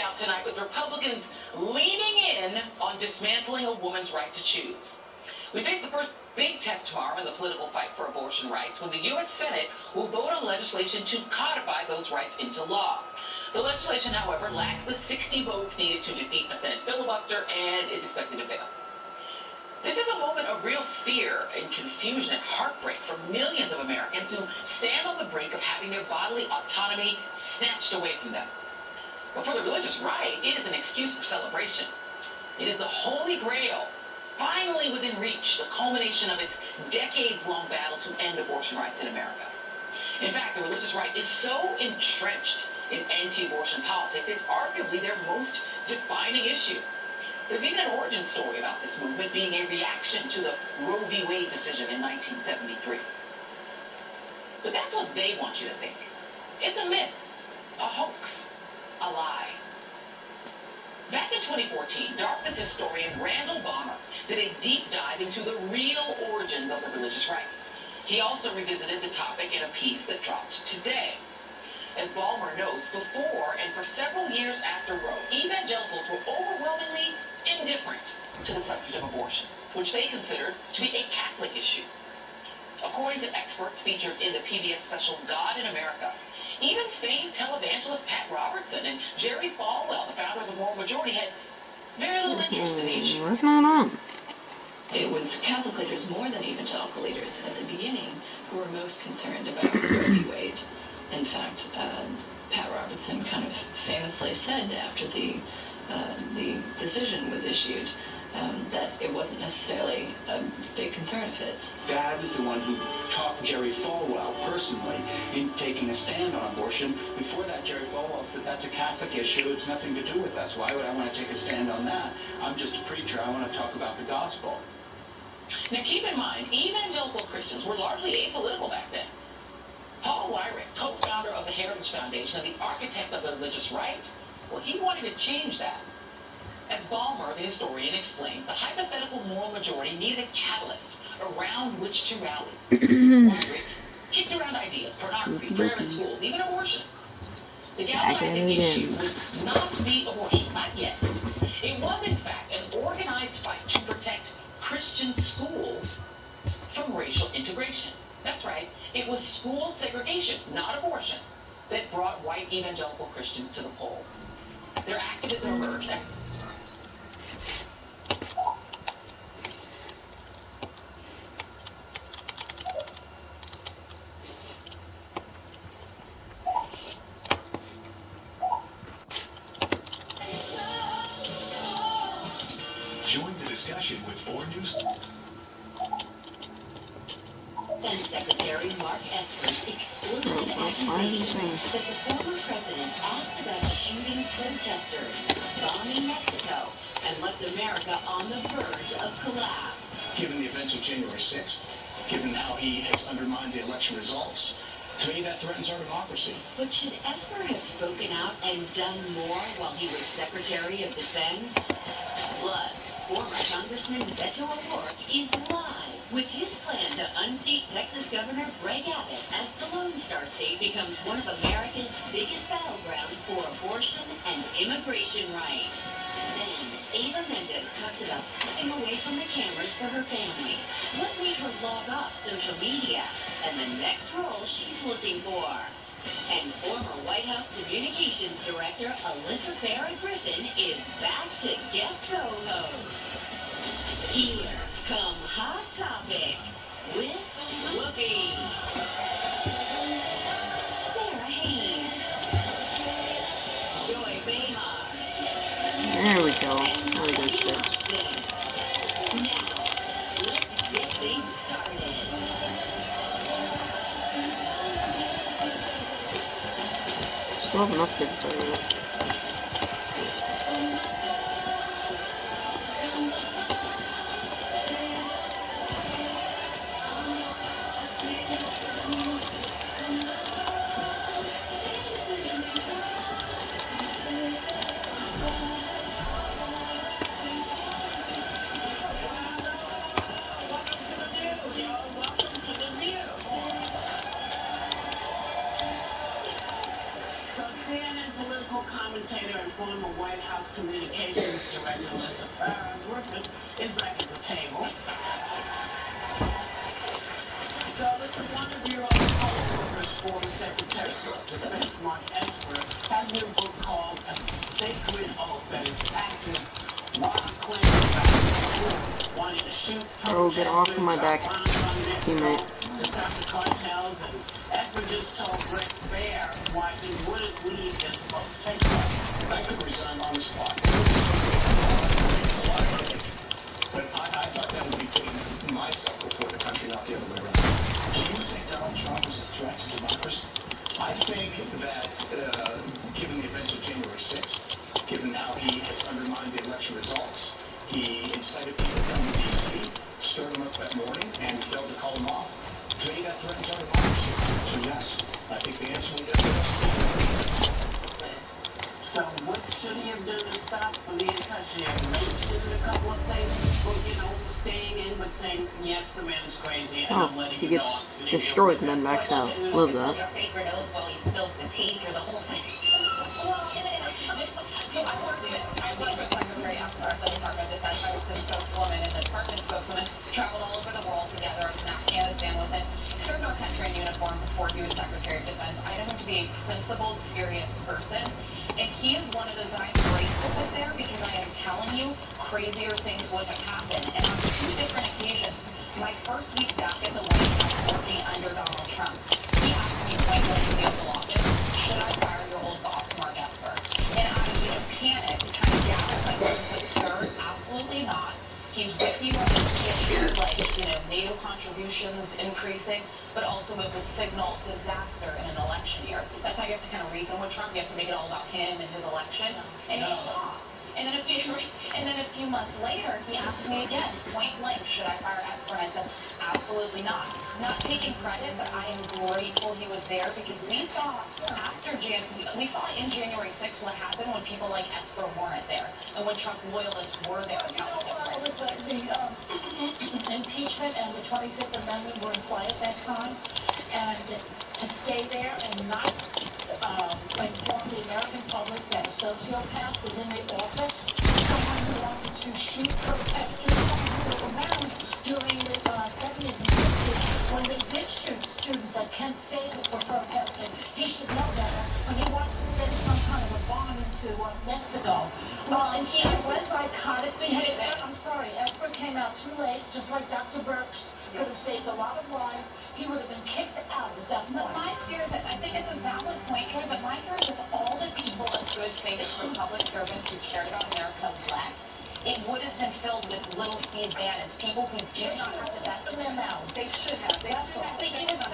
out tonight with Republicans leaning in on dismantling a woman's right to choose. We face the first big test tomorrow in the political fight for abortion rights when the U.S. Senate will vote on legislation to codify those rights into law. The legislation, however, lacks the 60 votes needed to defeat a Senate filibuster and is expected to fail. This is a moment of real fear and confusion and heartbreak for millions of Americans who stand on the brink of having their bodily autonomy snatched away from them. But for the religious right, it is an excuse for celebration. It is the holy grail, finally within reach, the culmination of its decades-long battle to end abortion rights in America. In fact, the religious right is so entrenched in anti-abortion politics, it's arguably their most defining issue. There's even an origin story about this movement being a reaction to the Roe v. Wade decision in 1973. But that's what they want you to think. It's a myth, a hoax, a lie. Back in 2014, Dartmouth historian Randall Balmer did a deep dive into the real origins of the religious right. He also revisited the topic in a piece that dropped today. As Balmer notes, before and for several years after Roe, evangelicals were overwhelmingly indifferent to the subject of abortion, which they considered to be a Catholic issue. According to experts featured in the PBS special God in America, even famed televangelist Pat Robertson and Jerry Falwell, the founder of the Moral Majority, had very little interest in the issue. What's going on? It was Catholic leaders more than evangelical leaders at the beginning who were most concerned about Roe v. Wade. In fact, Pat Robertson kind of famously said after the decision was issued that it wasn't necessarily a big concern of his. Dad was the one who talked Jerry Falwell personally in taking a stand on abortion. Before that, Jerry Falwell said that's a Catholic issue. It's nothing to do with us. Why would I want to take a stand on that? I'm just a preacher. I want to talk about the gospel. Now keep in mind, evangelical Christians were largely apolitical back then. Paul Weyrich, co-founder of the Heritage Foundation and the architect of the religious right, well, he wanted to change that. As Balmer, the historian, explained, the hypothetical moral majority needed a catalyst around which to rally. Weyrich kicked around ideas, pornography, prayer in schools, even abortion. The galvanizing issue would not be abortion, not yet. It was, in fact, an organized fight to protect Christian schools from racial integration. That's right, it was school segregation, not abortion, that brought white evangelical Christians to the polls. Their activism emerged. Join the discussion with 4 News. Defense Secretary Mark Esper's explosive accusation that the former president asked about shooting protesters, bombing Mexico, and left America on the verge of collapse. Given the events of January 6th, given how he has undermined the election results, to me that threatens our democracy. But should Esper have spoken out and done more while he was Secretary of Defense? Plus, former Congressman Beto O'Rourke is live with his plan to unseat Texas Governor Greg Abbott as the Lone Star State becomes one of America's biggest battlegrounds for abortion and immigration rights. Then, Ava Mendez talks about stepping away from the cameras for her family. What made her log off social media? And the next role she's looking for. And former White House Communications Director Alyssa Farah Griffin is back to guest co-host. Here come Hot Topics with Whoopi, Sarah Haynes, Joy Behar. There we go. Now, let's get things started. Still have enough kids for you. political commentator and former White House communications director Melissa Griffin is back at the table. So listen, one of your co-workers, former Secretary of Defense Mark Esper, has a new book called A Sacred Oath that is active while claiming about wanting to shoot Oh, get off of my back, teammate. to stop the cartels, and Esper just told Rick Bear why he wouldn't leave his post. Take it. I could resign on the spot. But I thought that would be putting myself before the country, not the other way around. Do you think Donald Trump is a threat to democracy? I think that given the events of January 6th, given how he has undermined the election results, he incited people to come to D.C., stirred them up that morning, and failed to call them off. To me, that threatens our democracy. So yes, I think the answer will be yes. So what should he have done to stop police? Should he have mentioned a couple of things for, staying in, but saying, yes, the man is crazy, and I'm letting he you gets know. destroyed and then backs out. Love that. Your sacred oath while he spills the tea through the whole thing. So I worked with Secretary Esper at the Department of Defense. I was his spokeswoman, and the department spokeswoman traveled all over the world together. I was in Afghanistan with him. He served our country in uniform before he was Secretary of Defense. I know him to be a principled, serious person. And he is one of those that I'm grateful with there, because I am telling you, crazier things would have happened. And on 2 different occasions, my first week back at the White House working under Donald Trump, he asked me when was the Oval Office, should I fire your old boss, Mark Esper? And I, panicked, kind of gathered myself, but sir, absolutely not. He's with you on this issue, like, NATO contributions increasing, but also it would signal disaster in an election year. That's how you have to kind of reason with Trump. You have to make it all about him and his election. And he lost. And then a few months later, he asked me again, point blank, should I fire Esper? And I said, absolutely not. Not taking credit, but I am grateful he was there, because we saw in January 6th what happened when people like Esper weren't there, and when Trump loyalists were there. The impeachment and the 25th Amendment were in play at that time, and to stay there and not inform the American public that a sociopath was in the office, someone who wanted to shoot protesters, someone who was around during the 70s and 60s when they did shoot students at Kent State for protesting. He should know better when he wants to send some kind of a bomb into Mexico. Well, and he was psychotic behavior. I'm sorry, Esper came out too late, just like Dr. Burks could have saved a lot of lives. He would have been kicked out at that point. But my fear is that, I think it's a valid point, Troy, but my fear is if all the people of good faith from public servants who cared about America left, it would have been filled with little Steve Bannons, people who did not have the best of them now. They should have. That's all. I think this is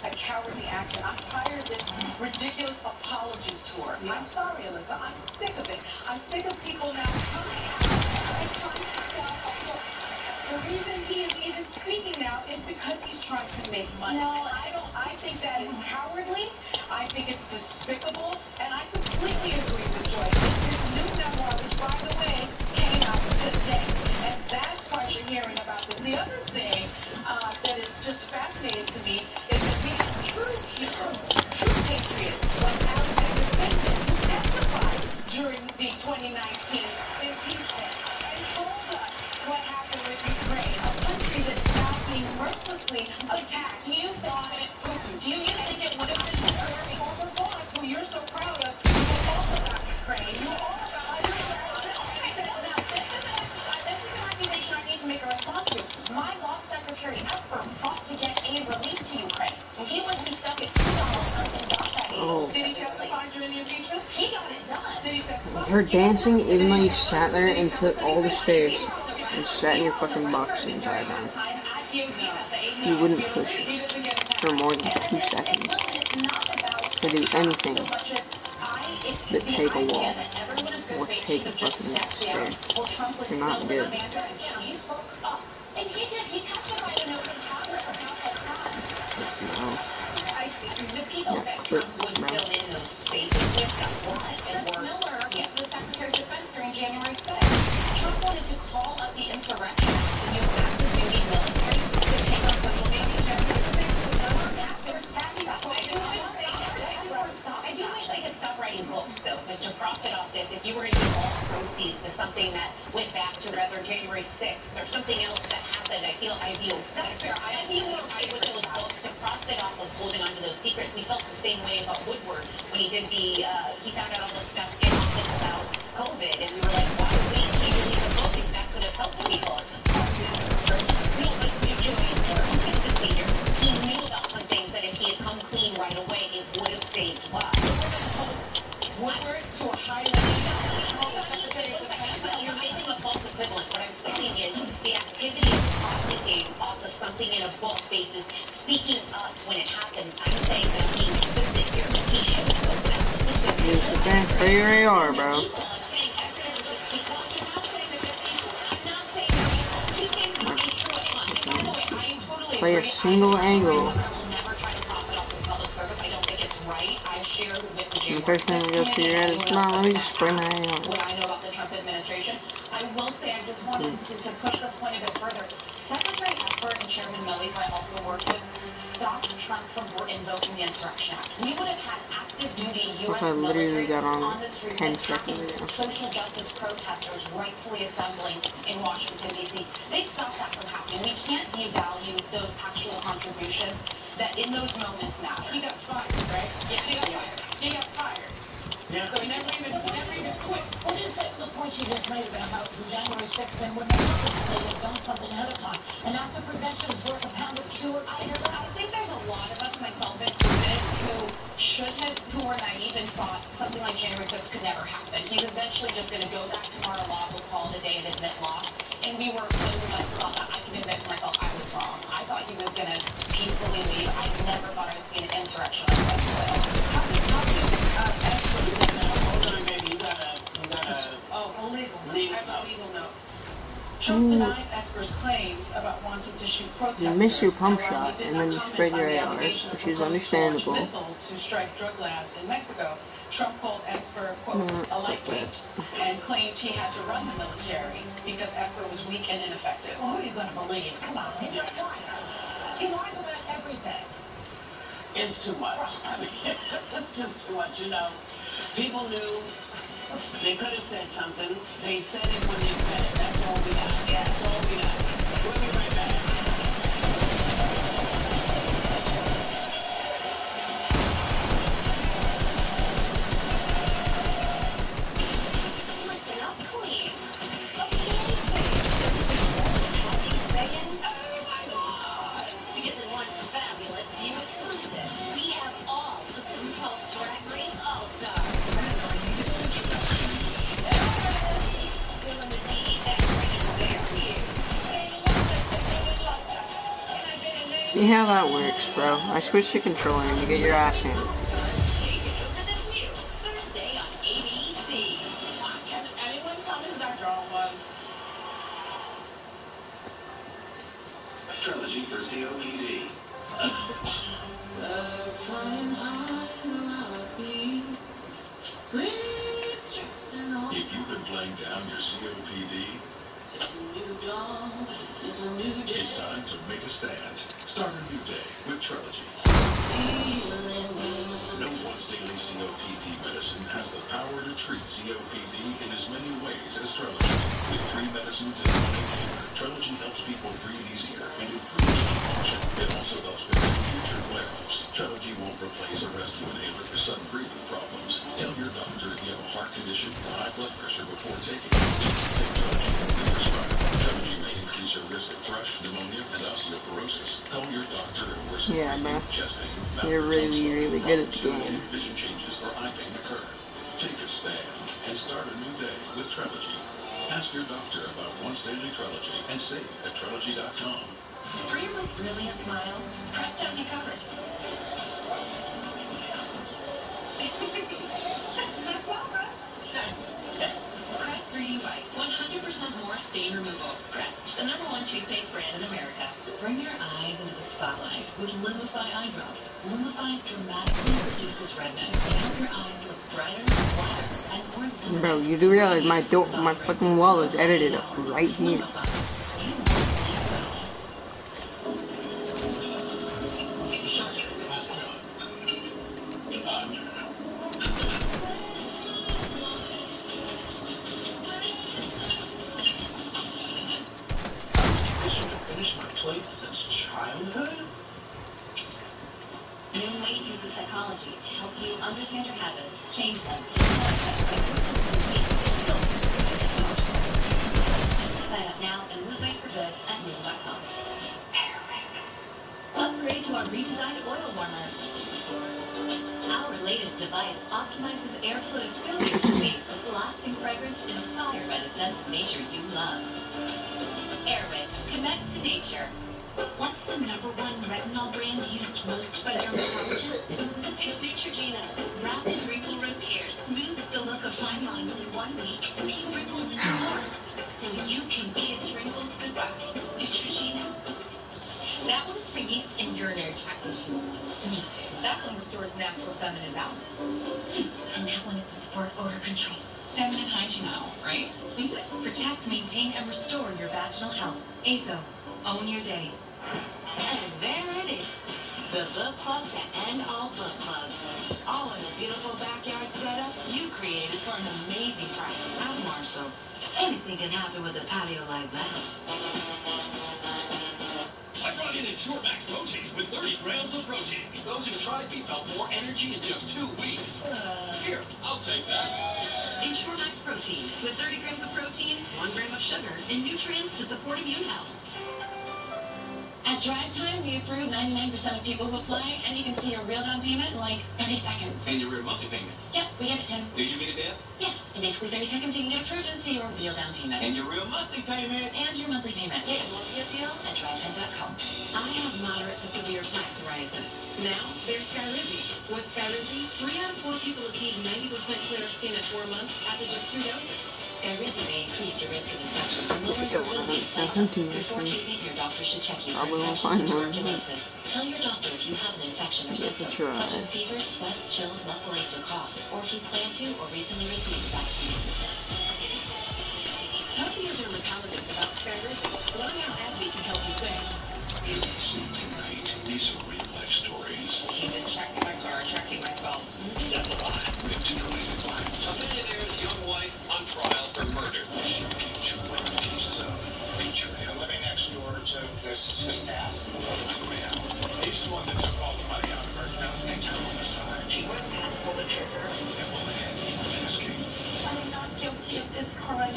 a cowardly action. I'm tired of this ridiculous apology tour. Yeah. I'm sorry, Alyssa. I'm sick of it. I'm sick of people now the reason he is even speaking now is because he's trying to make money. No, I think that is cowardly. I think it's despicable, and I completely agree with Joyce. His new memoir, which, by the way, came out today, and that's why we're hearing about this. The other thing that is just fascinating to me is that these true patriots, like Alexander Vindman, who testified during the 2019 impeachment and told us what happened with Ukraine, a country that's now being mercilessly attacked. Do you think it would have been your former boss, who you're so proud of, who was all about Ukraine? You all about this is an accusation I need to make a response to. My boss, Secretary Esper, fought to get aid released to Ukraine. He went to stuck it $2 and got that aid. Did he testify during the impeachment? He got it done. Did he testify? Her dancing, even though you sat there and took all the stairs and sat in your fucking box the entire time. You wouldn't push for more than 2 seconds to do anything but take a wall or take a fucking stair. You're not good. And he did. He testified in open camera about that crime. No. I think the people Yeah, that but, Trump would no. fill in those spaces with got what? And Miller, the Secretary of Defense during January 6th. Trump wanted to call up the insurrectionists, the new active duty military, to take on social media. I do wish they fed off of holding onto those secrets. We felt the same way about Woodward when he did he found out all this stuff in office about COVID, and we were like, why wait? He released a book, and that could have helped people. No, but you know, he's a consistent leader. He knew about some things that if he had come clean right away, it would have saved lives. Woodward to a high level. You're making a false equivalent. What I'm saying is the activity of profiting off of something in a book basis speaking up when it happens. I'm saying that being consistent here, he should have spoken out consistently. You sit there, play your AR, bro. Play a single angle. And the first thing that goes through your head is, come on, let me just spray my AR. What I know about the Trump administration, I will say I just wanted to push this point a bit further. Secretary Esper and Chairman Milley, who I also worked with, stopped Trump from invoking the Insurrection Act. We would have had active duty U.S. military on the street attacking social justice protesters rightfully assembling in Washington, D.C. They stopped that from happening. We can't devalue those actual contributions that in those moments matter. He got fired, right? Yeah, he got fired. He got fired. Yeah. So he never even quit. Well, just say the point you just made about how the January 6th thing wouldn't have happened if they had done something ahead of time. An ounce of prevention is worth a pound of cure. I think there's a lot of us, myself included, who were naive and thought something like January 6th could never happen. He's eventually just going to go back to Mar-a-Lago, we'll call it a day and admit loss. And we were those of us who thought that I can admit to myself I was wrong. I thought he was going to peacefully leave. I never thought I would see an insurrection like this. Legal note. Trump denied Esper's claims about wanting to shoot protesters. You miss your pump While he shot, did and not then you comment spread on your the AR, allegation of which is proposals to launch understandable. missiles to strike drug labs in Mexico. Trump called Esper, quote, a lightweight, and claimed he had to run the military because Esper was weak and ineffective. Well, who are you going to believe? Come on, he's a liar. He lies about everything. It's too much. I mean, it's just too much, you know. People knew they could have said something. They said it when they said it. That's all we got. Yeah, that's all we got. We'll be right back. Listen up, Queen. Okay, what are you saying? Oh my God! Because it won fabulous view exclusive. We have all of the RuPaul's Drag Race All-Stars. Spilling the tea, that's their view. See how that works, bro. I switched to controller and you get your ass handed. Thursday on ABC. Can anyone tell me who that girl was? Trilogy for COPD. If you've been playing down your COPD, it's time to make a stand. Start a new day with Trilogy. No once-daily COPD medicine has the power to treat COPD in as many ways as Trilogy. With 3 medicines in one inhaler, Trilogy helps people breathe easier and improve lung function. It also helps prevent future flare-ups. Trilogy won't replace a rescue inhaler for sudden breathing problems. Tell your doctor if you have a heart condition or high blood pressure before taking it. Take Trilogy when prescribed. Trilogy may increase your risk of thrush, pneumonia, and osteoporosis. Call your doctor and worsen breathing, chest pain, You're really good at the game. vision changes or eye pain occur. Take a stand and start a new day with Trilogy. Ask your doctor about once daily Trilogy and save at Trilogy.com. For your most brilliant smile, Crest has you covered. Is that a smile, Crest? Crest 3D White, 100% more stain removal. Crest, the #1 toothpaste brand in America. Bring your eyes into the spotlight with Lumify eye drops. Lumify dramatically reduces redness to help your eyes look brighter, flatter, and more luminous. Bro, you do realize my fucking wall is edited up right here. Finish my plate since childhood? Wade uses psychology to help you understand your habits, change them, sign up now and lose weight for good at Noom.com. Upgrade to our redesigned oil warmer. Our latest device optimizes airflow to fill your space with lasting fragrance inspired by the scents of nature you love. Airwick, connect to nature. What's the #1 retinol brand used most by dermatologists? It's Neutrogena. Rapid wrinkle repair smooths the look of fine lines in 1 week, 2 wrinkles in 4. So you can kiss wrinkles goodbye. Neutrogena. That one's for yeast and urinary tract issues. That one restores natural feminine balance. And that one is to support odor control. Feminine hygiene aisle, right? Protect, maintain, and restore your vaginal health. Azo. Own your day. And there it is. The book club to end all book clubs. All in a beautiful backyard setup you created for an amazing price at Marshall's. Anything can happen with a patio like that. I brought in Ensure Max Protein with 30 grams of protein. Those who tried me felt more energy in just 2 weeks. Here, I'll take that. Ensure Max Protein with 30 grams of protein, 1 gram of sugar, and nutrients to support immune health. At Drive Time, we approve 99% of people who apply, and you can see your real down payment in like 30 seconds. And your real monthly payment. Yep, we get it, Tim. Did you get it, Deb? Yes, in basically 30 seconds you can get approved and see your real down payment. And your real monthly payment. And your monthly payment. Get your real deal at drivetime.com. I have moderate to severe plaque psoriasis. Now, there's Skyrizi. With Skyrizi, 3 out of 4 people achieve 90% clearer skin at 4 months after just 2 doses. Skyrizi may increase your risk of infection and lower your ability to fight them. Before treatment, your doctor should check you for infections and tuberculosis. Tell your doctor if you have an infection or symptoms, such as fever, sweats, chills, muscle aches, or coughs, or if you plan to or recently received a vaccine. Talk to your dermatologist about Skyrizi. Learn how AbbVie can help you save. See tonight, these are real life stories. He was tracking my car, tracking my phone. That's a lot. Victim-related violence. A millionaire's young wife on trial for murder. True crime cases of betrayal. Living next door to this assassin. He's the one that took all the money out of her. Now, homicide. She was going to pull the trigger. That will end in escape. I'm not guilty of this crime.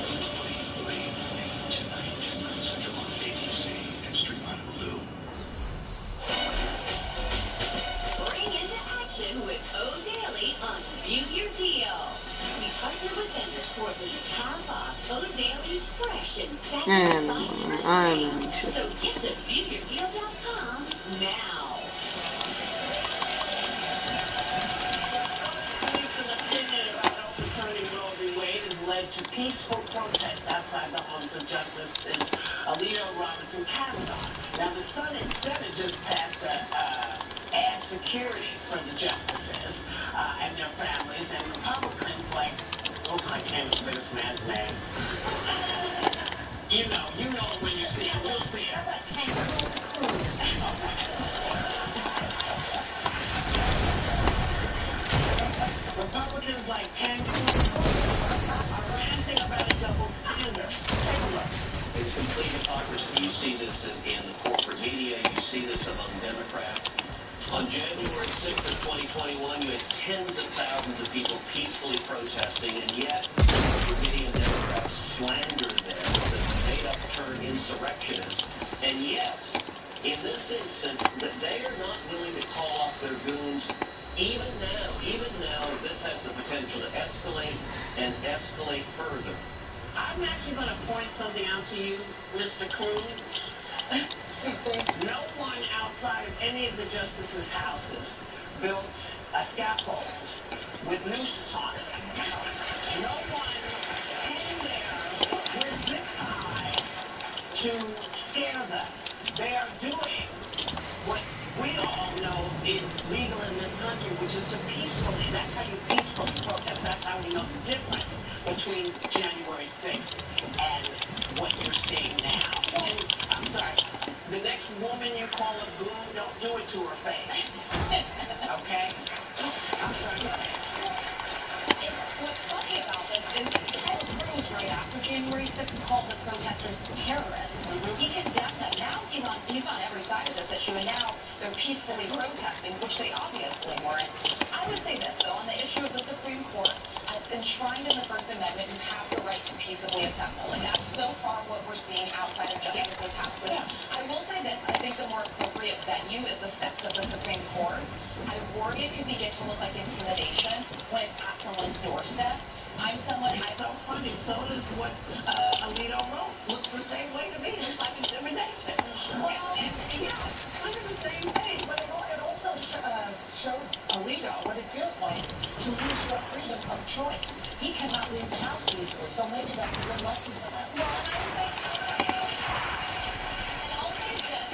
Blade tonight, 10 Central on ABC and stream on Hulu. Bring into action with O'Daily on View Your Deal. We partner with vendors for at least half off O'Daily's fresh and fabulous lines for spring. So get to viewyourdeal.com now. Led to peaceful protests outside the homes of Justices Alito, Roberts, and Kavanaugh. Now, the Senate just passed add security for the justices and their families, and Republicans I can't say this man's name. You know when you see it, you'll see it. Republicans like Ken Cruz are ranting about a double standard. Take a look. It's complete hypocrisy. You see this in the corporate media. You see this among Democrats. On January 6th of 2021, you had tens of thousands of people peacefully protesting, and yet the media and Democrats slandered them as made-up term insurrectionists. And yet, in this instance, that they are not willing to call off their goons even now, as this has the potential to escalate and escalate further. I'm actually going to point something out to you, Mr. Cruz. No one outside of any of the justices' houses built a scaffold with nooses on it. No one came there with zip ties to scare them. They are doing what we all know is legal in this country, which is to peacefully, that's how you peacefully protest. That's how we know the difference between January 6th and what you're seeing now. And I'm sorry, the next woman you call a goon, don't do it to her face. Okay? I'm sorry. What's funny about this is Ted Cruz, right after January 6th, called the protesters terrorists. He condemned them. Now he's on every side of this issue, and now they're peacefully protesting, which they obviously enshrined in the First Amendment, you have the right to peaceably assemble. And that's so far what we're seeing outside of Justice's house. I will say this, I think the more appropriate venue is the steps of the Supreme Court. I worry it could begin to look like intimidation when it's at someone's doorstep. I'm someone... It's so funny. So does what Alito wrote. Looks the same way to me. It's like intimidation. Well, yeah, it's kind of the same thing, but it also shows Alito what it feels like to lose your freedom of choice. He cannot leave the house easily, so maybe that's a good lesson for him. Well, and I'll say this.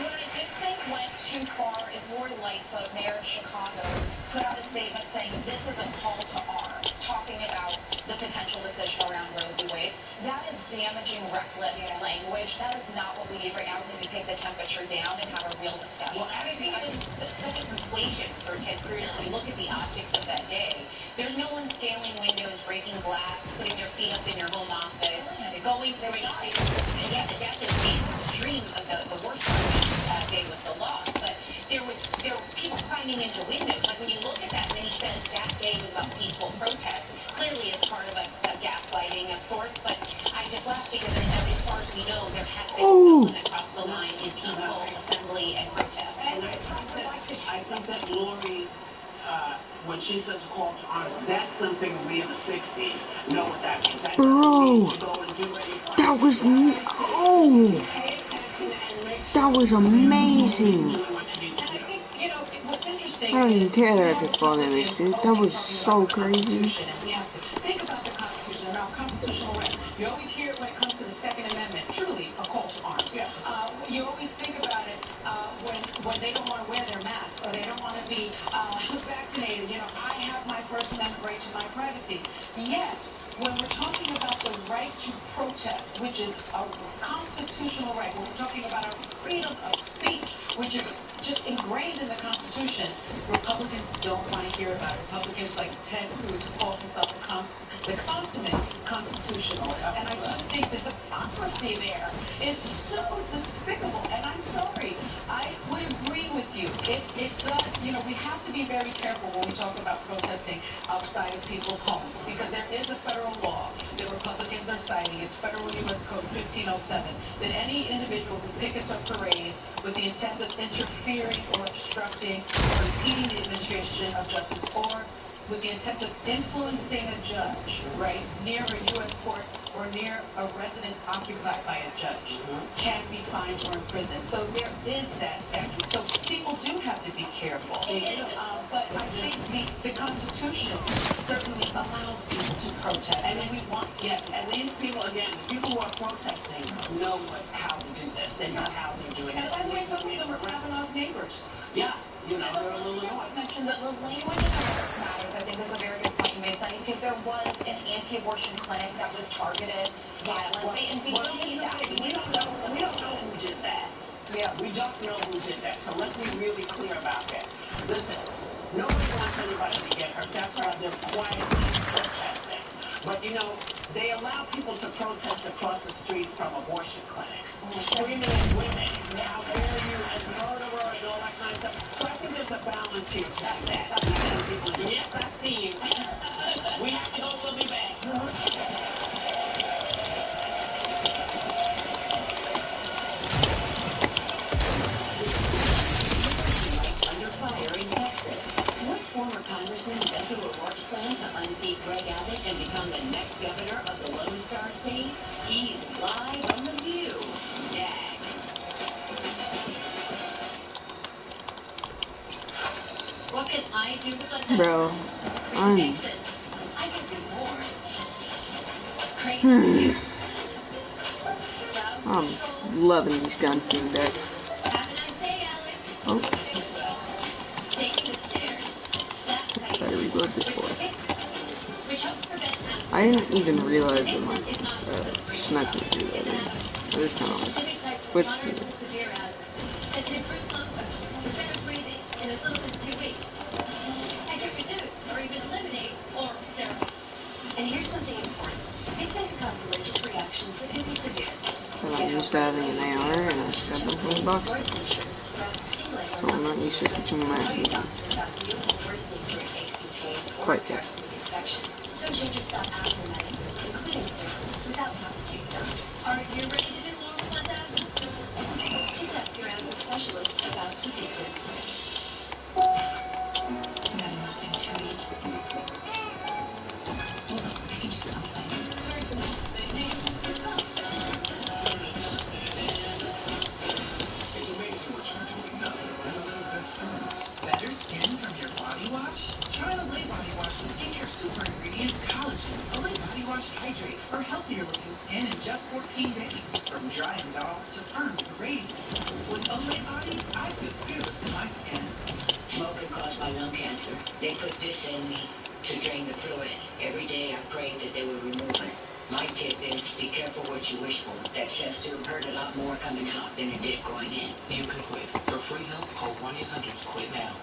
What I did think went too far is Lori Lightfoot, Mayor of Chicago, put out a statement saying this is a call to arms, talking about the potential decision around Roe v. Wade. That is damaging, reckless language. That is not what we need right now. We need to take the temperature down and have a real discussion. Well, I think it's such a conflation for Ted Cruz. When you look at the optics of that day, there's no one scaling windows, breaking glass, putting their feet up in your home office, going through anything. And yeah, the death is the extreme of the worst part of that day was the loss. But there were people climbing into windows. Like when you look at that, and then he says that day was about peaceful protest. Clearly, it's part of a gaslighting of sorts. But I just laugh because as far as we know, there has been someone across the line in peaceful assembly and protest. And I think that Lori, when she says a call to arms, that's something we in the 60s know what that means. That Bro, that was that was amazing. I don't even care that I took fall damage, dude. That was so crazy. Think about the Constitution and our constitutional rights. You always hear it when it comes to the Second Amendment, truly a call to arms. You always think about it when they don't want to wear their masks or they don't want to be vaccinated. You know, I have my First Amendment right to my privacy. Yet, when we're talking about the right to protest, which is a constitutional right, when we're talking about our freedom of speech, which is just ingrained in the Constitution, Republicans don't want to hear about it. Republicans like Ted Cruz, who calls himself the consummate constitutional. And I just think that the hypocrisy there is so despicable. And I'm sorry, I would agree with you. It does, you know, we have to be very careful when we talk about protesting outside of people's homes, because there is a federal law that Republicans are citing. It's Federal U.S. Code 1507, that any individual who pickets or parades with the intent of interfering or obstructing or impeding the administration of justice, or with the intent of influencing a judge, right, near a U.S. court or near a residence occupied by a judge, can be fined or imprisoned. So there is that statute. So people do have to be careful. But I think the Constitution certainly allows people to protest. And then we want, yes, and these people, again, the people who are protesting know how to do this. They know how they're doing it. And by the way, some of them are Kavanaugh's neighbors. Yeah, you know, they're a little annoyed. Mentioned that the language in the matters, I think, is a very good point you made, Sonny, because there was an anti-abortion clinic that was targeted violently, and we don't know who did that. Yeah. We don't know who did that, so let's be really clear about that. Listen, nobody wants anybody to get hurt. That's why they're quietly protesting. But, you know, they allow people to protest across the street from abortion clinics, screaming at women, how dare you, and murderer, and all that kind of stuff. So I think there's a balance here to that. Yes, I see you. We have to go, we'll be back. Under fire in Texas. Once former Congressman Beto O'Rourke's plan to unseat Greg Abbott and become the next governor of the Lone Star State, he's live on The View. Next. What can I do with the Bro, I can do more. Crazy. I'm loving these gun theme decks. Have a nice day, Alex. Oh, Taking the stairs. That's how better you reload this boy. which helps prevent I didn't even realize that my sniper was reloading. I just kind of specific types of switched to it. moderate to severe asthma. It can improve lung function, better breathing in as little as 2 weeks. And can reduce or even eliminate oral steroids. And here's something important. Things that can cause allergic reactions that can be severe. I'm used to having an AR and I just got them from the box. Voice insurance to grab stimulate so I'm not used to switching the match either. Quite good. Some changes stop after medicine, including steroids, without talking to your doctor. Are you ready to do more blood tests? Just ask your asthma specialist about Dupixent. You got nothing to eat. Hold on, I can do something. Sorry for that. It's amazing what you can do with nothing. And the little best friends. Better skin from your body wash? Try Olay Body Wash with skincare super ingredients collagen. Olay Body Wash hydrates for healthier looking skin in just 14 days. From dry and dull to firm and radiant. With Olay Body, I feel fearless in my skin. Smoking caused my lung cancer. They put this in me to drain the fluid. Every day I prayed that they would remove it. My tip is, be careful what you wish for. That chest tube hurt a lot more coming out than it did going in. You can quit. For free help, call 1-800-QUIT NOW.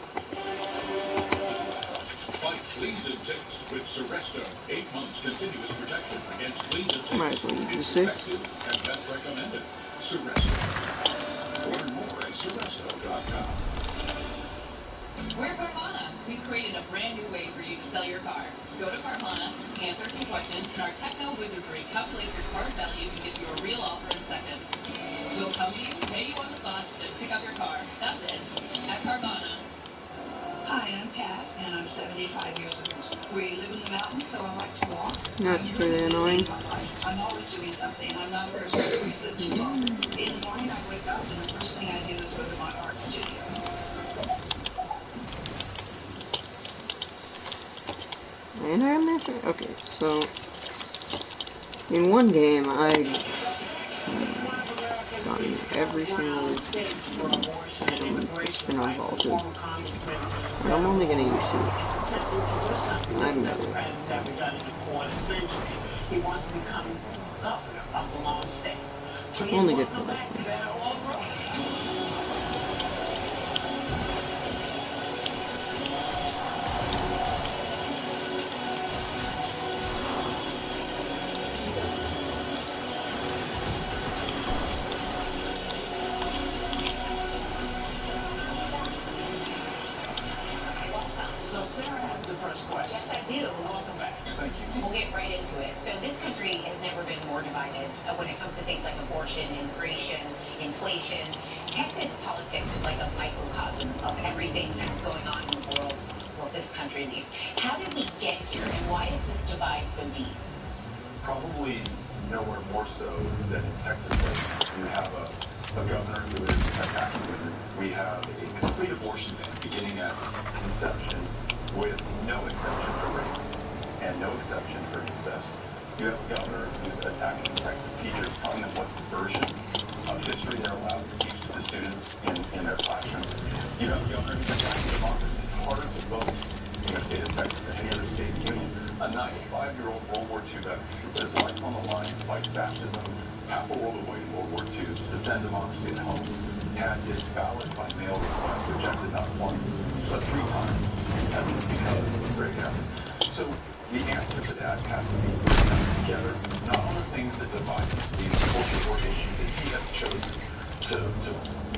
Fight fleas and ticks with Seresto. 8 months continuous protection against fleas and ticks. Might as well use the It's 6. effective and vet recommended. Seresto. Learn more at Seresto.com. We're Carvana. We've created a brand new way for you to sell your car. Go to Carvana, answer a few questions, and our techno wizardry calculates your car's value and gets you a real offer in seconds. We'll come to you, pay you on the spot, then pick up your car. That's it. At Carvana. Hi, I'm Pat, and I'm 75 years old. We live in the mountains, so I like to walk. That's I'm pretty really busy annoying. in my life. I'm always doing something. I'm not a person who sits too long. In the morning, I wake up, and the first thing I do is go to my art studio. And I'm after. Okay, so in one game I've gotten every single item that's been unvaulted. And I'm only gonna use 2. I know. He wants to become governor of the long state. Only good for that. So Sarah has the first question. Yes, I do. Welcome back. Thank you. We'll get right into it. So this country has never been more divided when it comes to things like abortion, immigration, inflation. Texas politics is like a microcosm of everything that's going on in the world, well, this country at least. How did we get here, and why is this divide so deep? Probably nowhere more so than in Texas right now. You have a governor who is attacking women. We have a complete abortion ban beginning at conception with no exception for rape and no exception for incest. You have a governor who's attacking Texas teachers, telling them what version of history they're allowed to teach to the students in their classroom. You have a governor who's attacking democracy. It's harder to vote in the state of Texas than any other state in the union. A 95-year-old World War II veteran who put his life on the line to fight fascism, half a world away in World War II, to defend democracy at home, had his ballot by mail request rejected not once, but 3 times in Texas because of the breakout. So the answer to that has to be bringing us together, not on the things that divide us, these cultural war issues that he has chosen to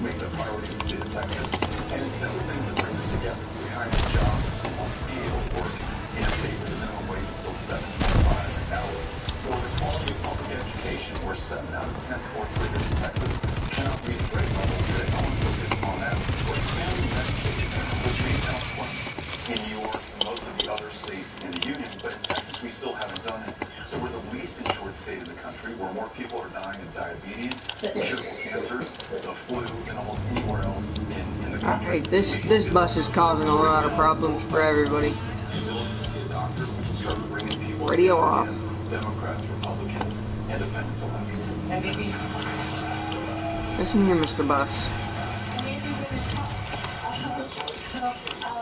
make the priority of the state of Texas, and instead of things that bring us together, behind a job that wants to be able to work in a state where the minimum wage is still $7.25 an hour, for the quality of public education, where 7 out of 10 fourth graders in Texas cannot read a grade level today. I want to focus on that. We're expanding Medicaid, which may sound funny in New York and most of the other states in the union, but in Texas we still haven't done it. So we're the least insured state in the country, where more people are dying of diabetes, curable cancers, the flu, than almost anywhere else in the country. Alright, this bus is causing a lot of problems for everybody. Radio off. Democrats, Republicans, Independents elections. Listen here, Mr. Bus.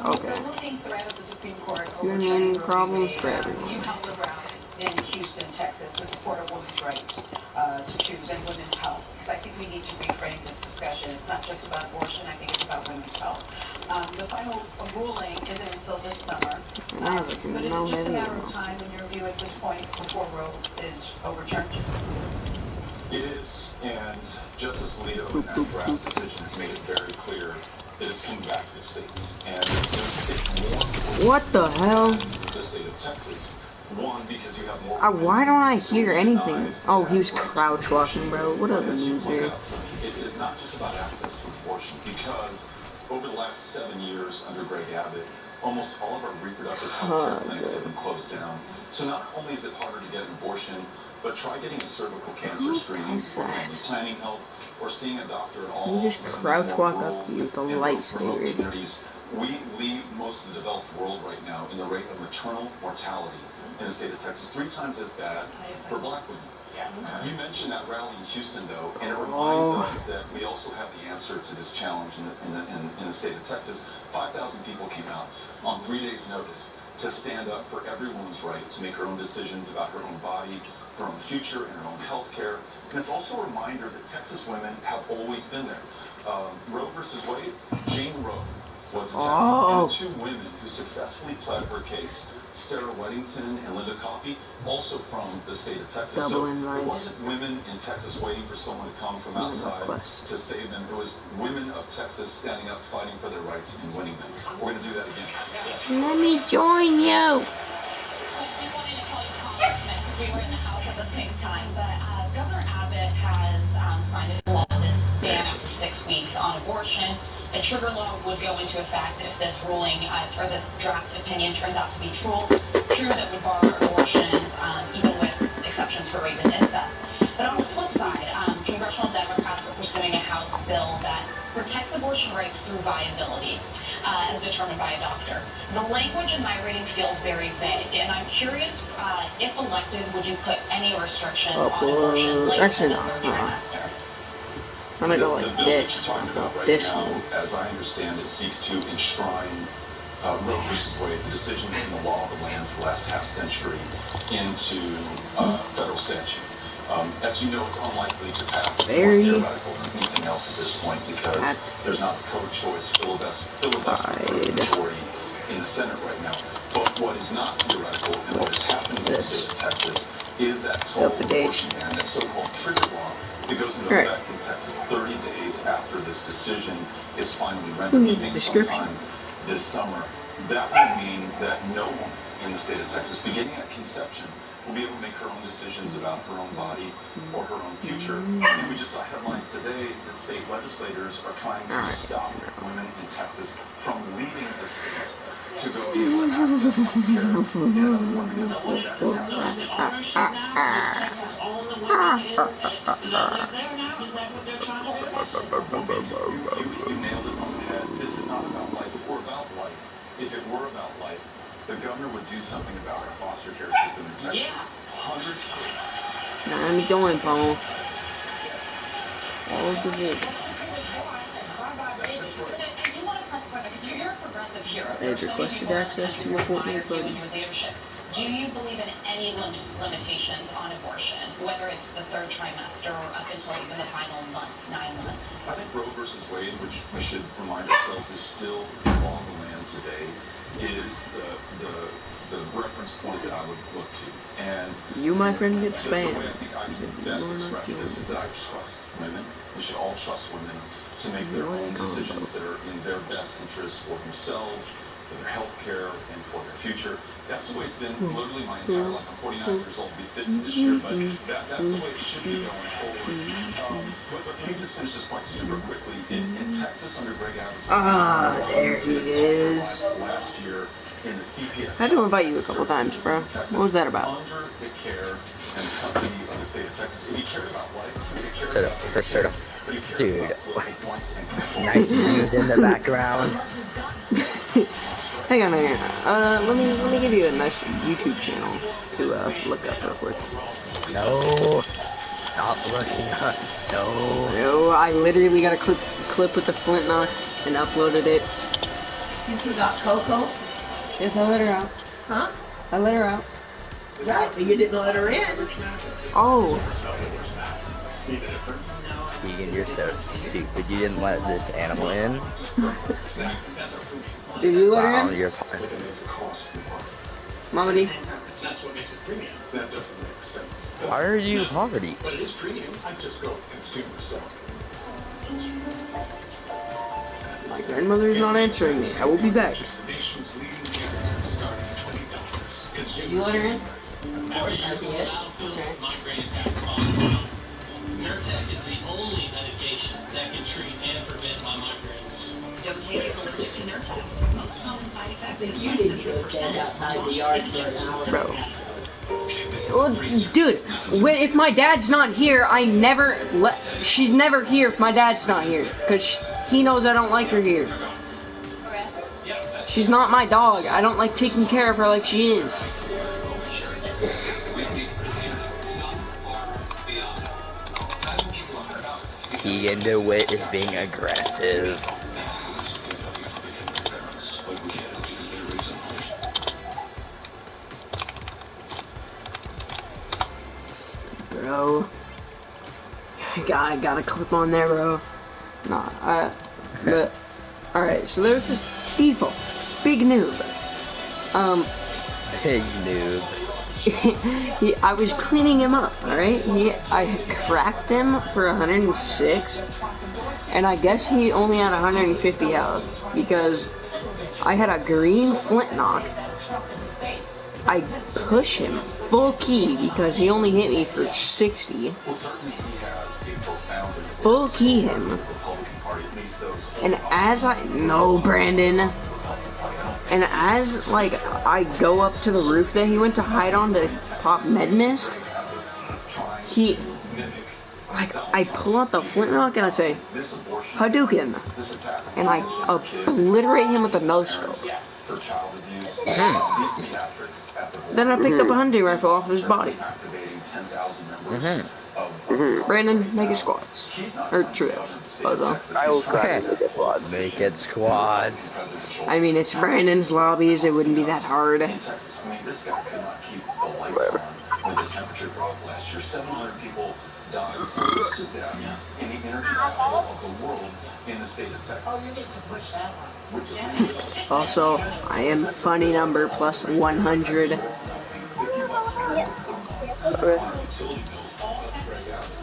Okay. The looming threat of the Supreme Court Union problems for everyone. You held the ground in Houston, Texas, to support a woman's rights to choose and women's health. Because I think we need to reframe this discussion. It's not just about abortion. I think it's about women's health. The final ruling isn't until this summer. But is it just a matter of time, in your view, at this point, before Roe is overturned? It is, and Justice Alito in that draft decision has made it very clear that is coming back to the states. And there's no state more What the hell? the state of Texas. One, because you have more. Why don't I hear anything? Oh, he was crouch walking, bro. What a loser. It is not just about access to abortion, because over the last 7 years under Greg Abbott, almost all of our reproductive health care clinics have been closed down. So not only is it harder to get an abortion, but try getting a cervical cancer screening for family planning help, or seeing a doctor at all. You just crouch walk up to you with the lightsaber. We lead most of the developed world right now in the rate of maternal mortality in the state of Texas, 3 times as bad for black women. You mentioned that rally in Houston, though, and it reminds us that we also have the answer to this challenge in the state of Texas. 5,000 people came out on 3 days' notice to stand up for every woman's right to make her own decisions about her own body, her own future, and her own health care. And it's also a reminder that Texas women have always been there. Roe versus Wade, Jane Roe was a Texas, and 2 women who successfully pled her case, Sarah Weddington and Linda Coffey, also from the state of Texas. So it wasn't women in Texas waiting for someone to come from outside to save them. It was women of Texas standing up, fighting for their rights, and winning them. We're going to do that again. Let me join you. We were in the House at the same time, but Governor Abbott has signed into law this ban after 6 weeks on abortion. A trigger law would go into effect if this ruling or this draft opinion turns out to be true that would bar abortions, even with exceptions for rape and incest. But on the flip side, congressional Democrats are pursuing a House bill that protects abortion rights through viability, as determined by a doctor. The language in my reading feels very vague, and I'm curious, if elected, would you put any restrictions on abortion late in the third trimester? I'm gonna go like this. This one. As I understand it, seeks to enshrine Roe versus Wade, the decisions in the law of the land for the last half century, into federal statute. As you know, it's unlikely to pass. It's more theoretical than anything else at this point, because there's not a pro-choice filibuster majority in the Senate right now. But what is not theoretical and what is happening in the state of Texas is that total abortion ban, that so-called trigger law, that goes into effect in Texas 30 days after this decision is finally rendered. We think sometime this summer. That would mean that no woman in the state of Texas, beginning at conception, will be able to make her own decisions about her own body or her own future. And we just saw headlines today that state legislators are trying to stop women in Texas from leaving the state to go be able to access health care. You nailed it on the head. This is not about life or about life. If it were about life, the governor would do something about our foster care system in Texas. Yeah. 100 kids. Let me join, Paul. All the way. They've requested access to your Fortnite buddy. Do you believe in any limitations on abortion, whether it's the third trimester or up until even the final month, 9 months? I think Roe versus Wade, which we should remind ourselves is still the law of the land today, is the reference point that I would look to. And you, my friend, get spammed. The way I think I can best express this is that I trust women. We should all trust women to make their own decisions that are in their best interest for themselves, for their health care, and for their future. That's the way it's been literally my entire life. I'm 49 years old, I'll be 50 this year, but that's the way it should be going forward. But let me just finish this point super quickly. In Texas, under Greg Abbott's there he is. Last year, in the CPS, I had to invite you a couple times, bro. What was that about? Under the care and custody of the state of Texas, if you cared about life, if you cared about Dude, nice views in the background. Hang on. Let me give you a nice YouTube channel to look up real quick. No, not looking up. No, I literally got a clip with the flintlock and uploaded it. You got Coco? Yes, I let her out. Huh? I let her out. Right, but you didn't let her in. Oh. Vegan, you're so stupid. You didn't let this animal in. Did you let her in? You're Mama D. That's what makes it premium. That doesn't make sense. Why are you poverty? But it is premium. I just go with the consumer selling. My grandmother is not answering me. I will be back. Did you let her in? Okay. Nurtec is the only medication that can treat and prevent my migraines. Don't take it allergic to Nurtec. Most common side effects. I think you need to go stand outside the yard for an hour. Bro. Well, dude, if my dad's not here, she's never here if my dad's not here. Because he knows I don't like her here. She's not my dog. I don't like taking care of her like she is. Tegan DeWitt is being aggressive. Bro. I got a clip on there, bro. Nah, but, alright, so there's this default. Big noob. Big noob. I was cleaning him up, alright? I cracked him for 106, and I guess he only had 150 health, because I had a green flint knock. I push him full key, because he only hit me for 60. Full key him. And as Brandon. And as, like, I go up to the roof that he went to hide on to pop med mist, I pull out the flintlock and I say, Hadouken, and I obliterate him with a no-scope. Then I picked up a hunting rifle off his body. Brandon, make it squads. Or trios. I will crack it squads. Make it squads. I mean, it's Brandon's lobbies, it wouldn't be that hard. Whatever. When the temperature dropped last year, 700 people died to death in the energy capital of the world in the state of Texas. Oh, you need to push that one. Also, I am funny number plus 100.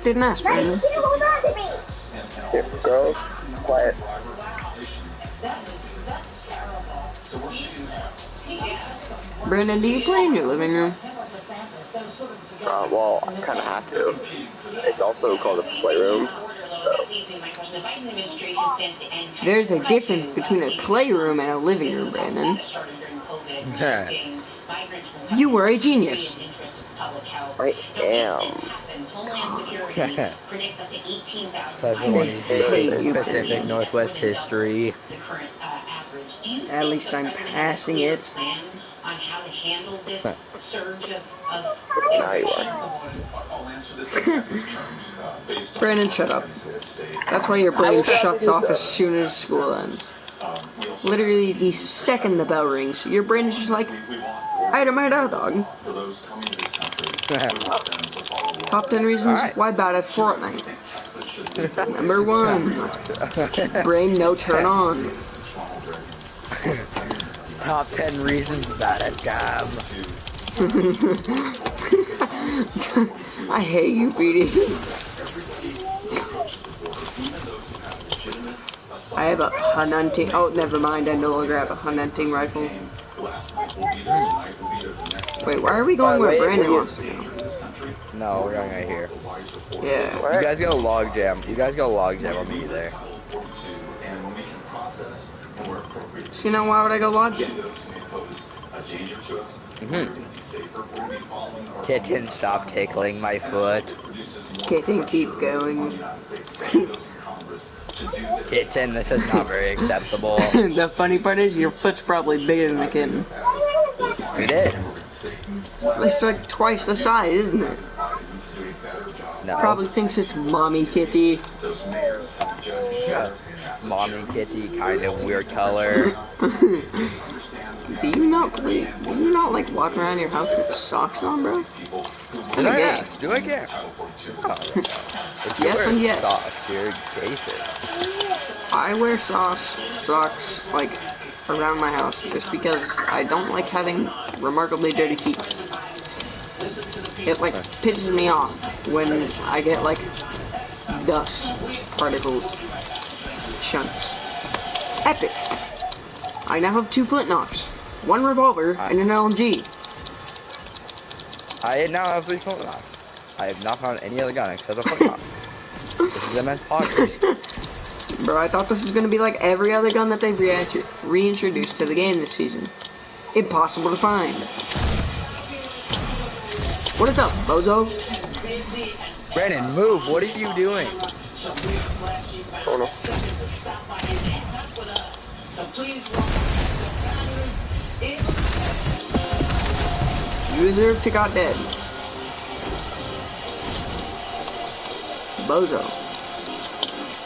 Didn't ask, Brandon. Here, girls, quiet. Brandon, do you play in your living room? Well, I kind of have to. It's also called a playroom, so. There's a difference between a playroom and a living room, Brandon. You were a genius. I am. So as the one in Pacific Northwest history. At least I'm passing it. Now you are. Brandon, shut up. That's why your brain shuts off as soon as school ends. Literally, the second the bell rings, your brain is just like, item my dog. Top 10 reasons why bad at Fortnite. Number 1. Brain no turn on. Top 10 reasons bad at Gab. I hate you, Petey. I have a hunting. Oh, never mind. I no longer have a hunting rifle. Wait, why are we going where Brandon wants to go? No, we're going right here. Yeah. You guys go log jam. I'll meet you there. So, you know, why would I go log jam? Kitten, stop tickling my foot. Kitten, keep going. Kitten, this is not very acceptable. The funny part is, your foot's probably bigger than the kitten. It is. It's like twice the size, isn't it? No. Probably thinks it's mommy kitty. Mommy kitty, kind of weird color. Do you not like walk around your house with socks on, bro? Do I get? Oh. If you Yes wear and yes. socks, you're racist. I wear socks, like, around my house, just because I don't like having remarkably dirty feet. It, like, pisses me off when I get, like, dust particles, chunks. Epic. I now have 2 flint knocks, 1 revolver, and an LMG. I now have 3 flint knocks. I have not found any other gun except a flint knock. This is immense progress. Bro, I thought this was gonna be like every other gun that they've reintroduced to the game this season. Impossible to find. What is up, bozo? Brandon, move. What are you doing? Oh no. You deserve to got dead. Bozo.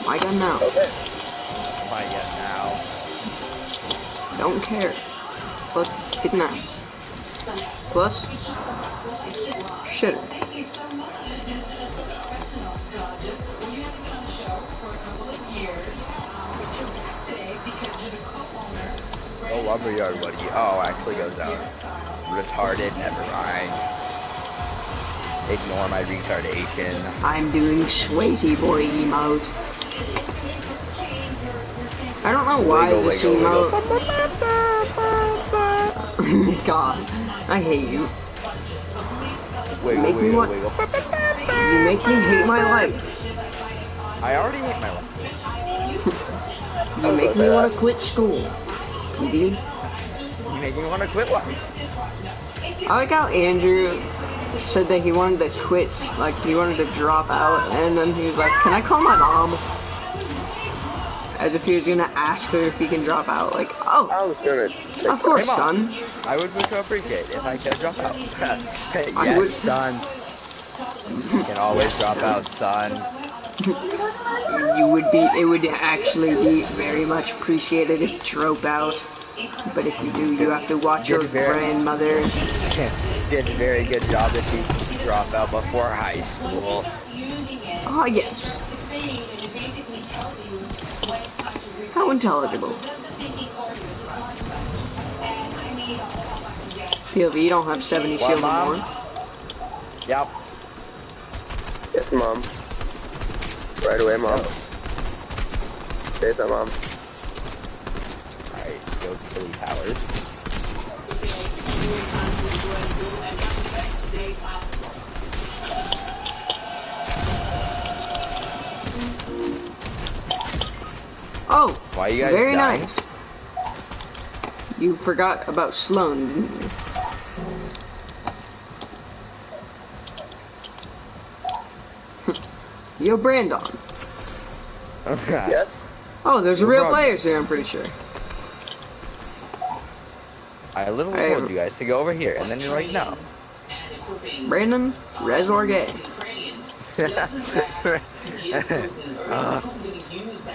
My gun now. Okay. My gun now. Don't care. Plus kidnap. Plus shit. Oh, lumberyard, buddy. Oh, actually goes out. Retarded, never mind. Ignore my retardation. I'm doing Swayze boy emote. I don't know why this emote. God, I hate you. Wiggle, make me want. wiggle. You make me hate my life. I already hate my life. You make me want to quit school, PD. You make me want to quit life. I like how Andrew said that he wanted to quit, like he wanted to drop out, and then he was like, "Can I call my mom?" As if he was gonna ask her if he can drop out. Like, oh, I was gonna. of course, Hey, Mom, son. I would appreciate if I could drop out. Yes, I would. son. You can always drop out, son. You would be. It would actually be very much appreciated if you drop out. But if you do, you have to watch your grandmother. Did a very good job if you drop out before high school. Ah, yes. How intelligible. POV, you don't have 70 What, shield Mom? anymore. Yep. Yes, Mom. Right away, Mom. Say that, Mom. Alright, go to the towers. Oh, Why you guys very dying? nice. You forgot about Sloan, didn't you? Yo, Brandon. Yes? Oh, there's Yo, real Brandon. players here, I'm pretty sure. I literally Hey, told you guys to go over here, and then you're like, no. Brandon, res or gay?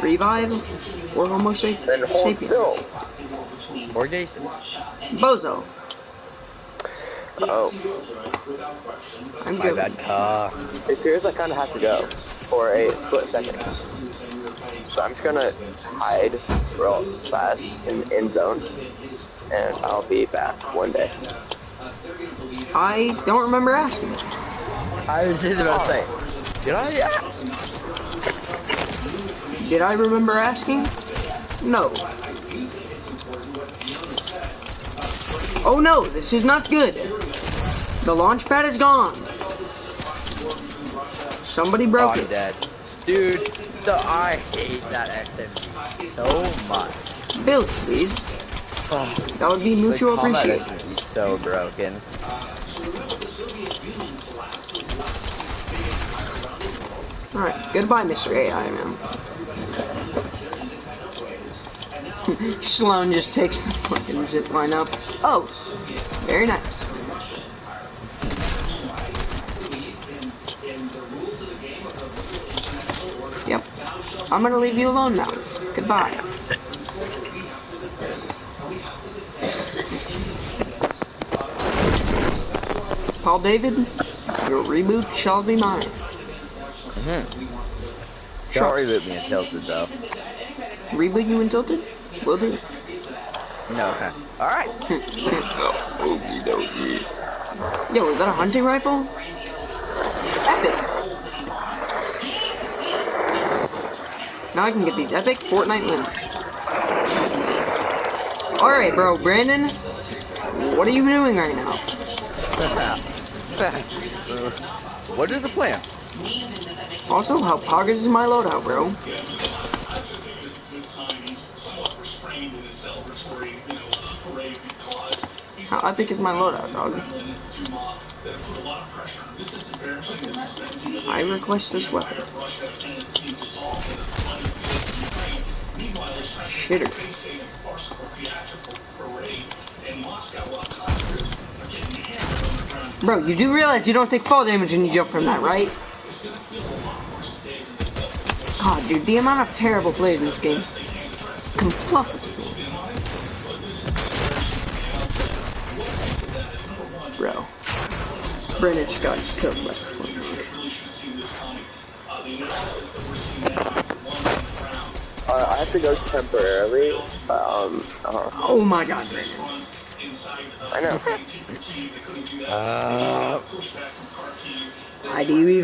Revive or Homo Then hold sapien? still. Or gases. Bozo. Oh. I'm My jealous. bad car. It appears I kind of have to go for a split second. So I'm just gonna hide real fast in the end zone, and I'll be back one day. I don't remember asking. I was just about to say, did I ask? Did I remember asking? No. Oh no, this is not good. The launch pad is gone. Somebody Oh, broke I'm it. dead. Dude, I hate that SMG so much. Build, please. Oh, That would be mutual the combat appreciation. SMG is so broken. Alright, goodbye, Mr. AI man. Sloan just takes the fucking zip line up. Oh, very nice. Yep. I'm gonna leave you alone now. Goodbye. Paul David, your reboot shall be mine. Don't reboot me in Tilted, though. Reboot you in Tilted? Will do. No. Alright. Yo, is that a hunting rifle? Epic! Now I can get these epic Fortnite winners. Alright, bro, Brandon, what are you doing right now? What is the plan? Also, how poggers is my loadout, bro? How epic is my loadout, dog? I request this weapon. Shitter. Bro, you do realize you don't take fall damage when you jump from that, right? God, dude, the amount of terrible players in this game can fluff with me. Bro. Brandon just got killed by the Fortnite. I have to go temporarily. Oh my god, Brandon. I know. I do even